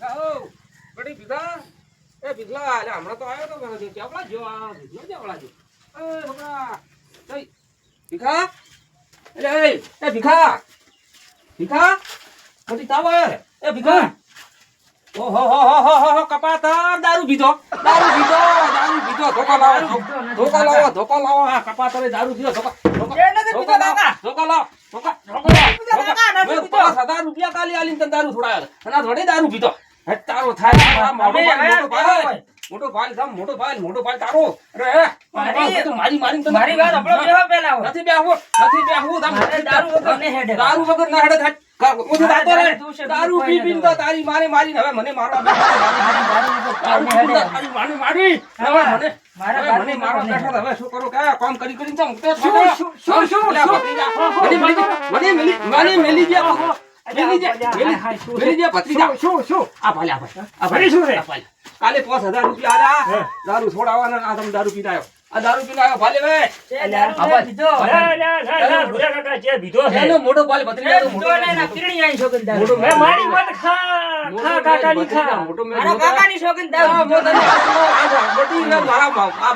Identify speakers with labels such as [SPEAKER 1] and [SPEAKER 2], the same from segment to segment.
[SPEAKER 1] ભીખા બડી ભીખા એ ભીખલા અલે હમણાં તો આવ્યો તો મને ચાવલા જો આ ભીખલો ચાવલા જો એ હમણાં જઈ ભીખા અલે એ ભીખા ભીખા બડી તાવ આવે એ ભીખા ઓહો હો હો હો હો કપાતર દારૂ પીધો ધોકો લાવો આ કપાતરે દારૂ પીધો ધોકો લાવો 50,000 રૂપિયા કાલી આલીને તને દારૂ છોડાયો અને આ થોડે દારૂ પીધો હે તારો થાય મોટો ભાઈ તારો અરે તું મારી તને મારી વાત આપણો બેહો પેલા નથી બેહો દારૂ વગર ના હેડે થાય દારૂ પી પીને તો તારી મારી હવે મને મારવા મને મારવા બેઠા હવે શું કરું કે કામ કરી તો મને મેલી ગયા કાલે 5,000 રૂપિયા આલ્યા દારૂ છોડાવવાના આ તમે દારૂ પીને આવ્યો આ દારૂ પીને આવ્યો ભાલે વે મોટો ભાલે ભત્રીજા મોટો ના કિરણી આઈ છોકન દારૂ મે મારી મત ખા કાકાની ખા મોટો મે કાકાની છોકન દારૂ મોટી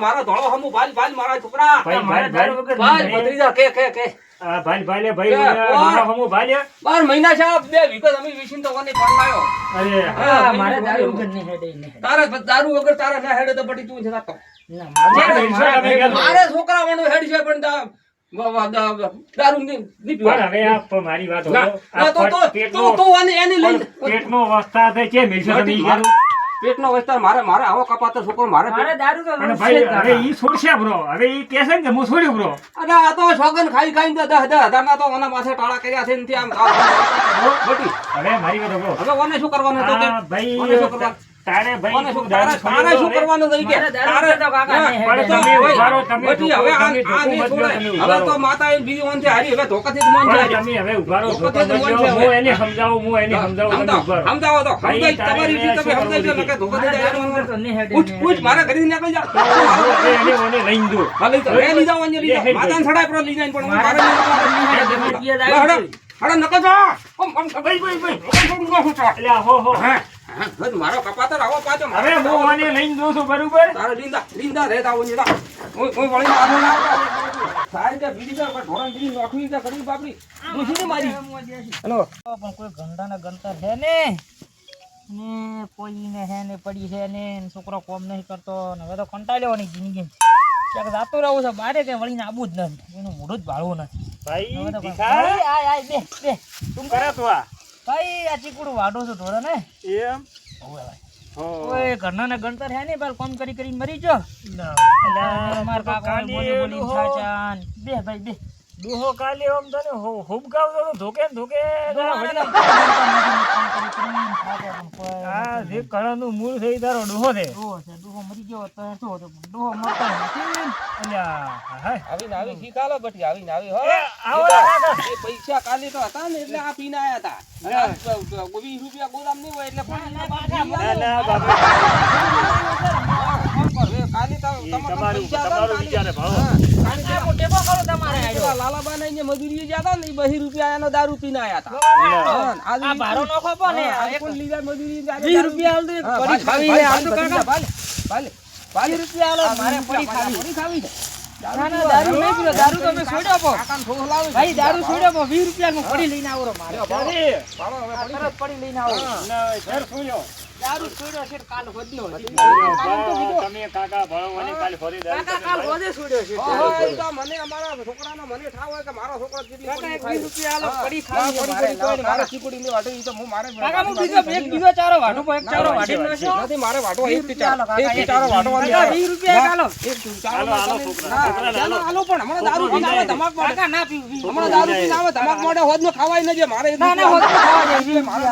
[SPEAKER 1] મારા ધોળો હમુ ભાલ મારા છોકરા ભાઈ દારૂ વગર ભાઈ ભત્રીજા કે ભાઈ મારા હમુ ભાઈ 12 મહિના છે 2 વીઘો જમીન વિશીન તો કોને પણ લાયો અરે મારે દારૂ વગર નહીં હેડે ને તારે દારૂ વગર તારે ના હેડે તો બટી તું છે તો મારે છોકરા વણો હેડ છે પણ દારૂ ની પીવા હવે આપ મારી વાત હો તો એની લઈ પેટનો અવસ્થા છે કે મેલશે તમે કરું પેટનો અવસ્થા મારે આવો કપાતો છોકરો મારે દારૂ તો ભાઈ હવે ઈ છોડશે બ્રો હવે ઈ કહે છે કે હું છોડ્યું બ્રો અરે આ તો છોગન ખાઈ તો 10,000 ના તો ઓના માથે ટાળા કર્યા છે ને આમ બટી હવે મારી વાત બ્રો હવે ઓને શું કરવાનું તો ભાઈ ઓને શું કરવાનું તારે ભાઈ તારે શું કરવાનું તરીકે તારે તો કાકા ને પણ તમે ઉભારો તમે હવે આ ને છોડે હવે તો માતા એ બીજી ઓન છે હારી હવે ધોકાથી જ મન જાય તમે હવે ઉભારો હું એને સમજાવું સમજાવો તો સમજાઈ તમારી રીતે તમે સમજાઈ જો કે ધોકાથી જાય ઉઠ મારા ઘરે નીકળી જા એને ઓને લઈ દો ભલે તો એ લઈ જાવ અન્ય લઈ જાવ માતાને છડાય પર લઈ જાય પણ મારે અરે નકો જા ભાઈ એટલે હો હા મારો કપાતર આવો પાછો હવે હું આને લઈને દઉં છું બરોબર તારે લીંદા રહેતા હોય ને કોઈ વળી મારો ના સારી કે બીજી પર ઢોરણ બીજી નોખવી કે કરી બાપડી દુસરી મારી હેલો પણ કોઈ ગંડાના ગંતર હે ને કોઈને હે ને પડી છે ને છોકરો કોમ નહીં કરતો ને હવે તો કંટાળ્યો ની જિંદગી ક્યાંક જાતો રહું છે બારે કે વળીને આબુ જ નથી એનું મોઢું જ ભાળવું નથી ભાઈ ભીખા આય બે તું કરે તો આ ભાઈ આ ચીકુડું વાડો છો થોડા ને એમ ઓય ભાઈ ઓય ઘરના ગણતર હે ને પર કામ કરી મરી જો એટલે માર કાકા બોલી ખાચાન બે ભાઈ બે દોહો કાલે ઓમ તને હુબ ગાવ તો ધોકે આ જે કળનું મૂળ થઈ તારો દોહો છે દોહો મરી ગયો તો દોહો મરતો નથી અલ્યા આવી શીખાલો બટી આવી હો આવો પૈસા કાલે તો હતા ને એટલે આ પીને આયા હતા 20 રૂપિયા ગોદામ નહીં હોય એટલે ના બાબા કાલે તો તમારું વિચારે ભાવ ટેપો કરો તમારે લાલાબા ને મજૂરી જ્યાતા ને 20 રૂપિયા એનો દારૂ પીને આયા હતા આ ભારો નોખો પો ને કોણ લીધા મજૂરી 20 રૂપિયા હાલ દે પડી ખાવી ને હાલ તો કાકા ભાલે 20 રૂપિયા હાલો મારે પડી ખાવી છે દારૂ નહીં પીરો દારૂ તો મે છોડ્યો પો કાકાને થોડો લાવ ભાઈ દારૂ છોડ્યો પો 20 રૂપિયા નું પડી લઈને આવરો મારે ભાલો હવે પડી લઈને આવો ના ઘર છોડ્યો દારૂ છોડ્યો છે કાલ વધ્યો તમે કાકા ભણવાની કાલ ફરી દારૂ કાકા કાલ વધે છોડ્યો છે ઓય તો મને અમારા છોકરાનો મને ઠાવ હોય કે મારો છોકરો કેટલી કાકા 20 રૂપિયા આલો પડી ખાવી પડી મારે ચીકુડી ની વાટો ઈ તો હું મારે કાકા હું બીજો ચારો વાટો એક ચારો વાટી નસો નથી મારે વાટો એક ચારો વાટવાની 20 રૂપિયા આલો એક ચારો આલો પણ હમણાં દારૂ પીને આવે ધમાક મોડે કાકા ના પીવું હમણાં દારૂ પીને આવે ધમાક મોડે હોદ નો ખાવાય ન જે મારે ના હોદ ખાવા જાય મારે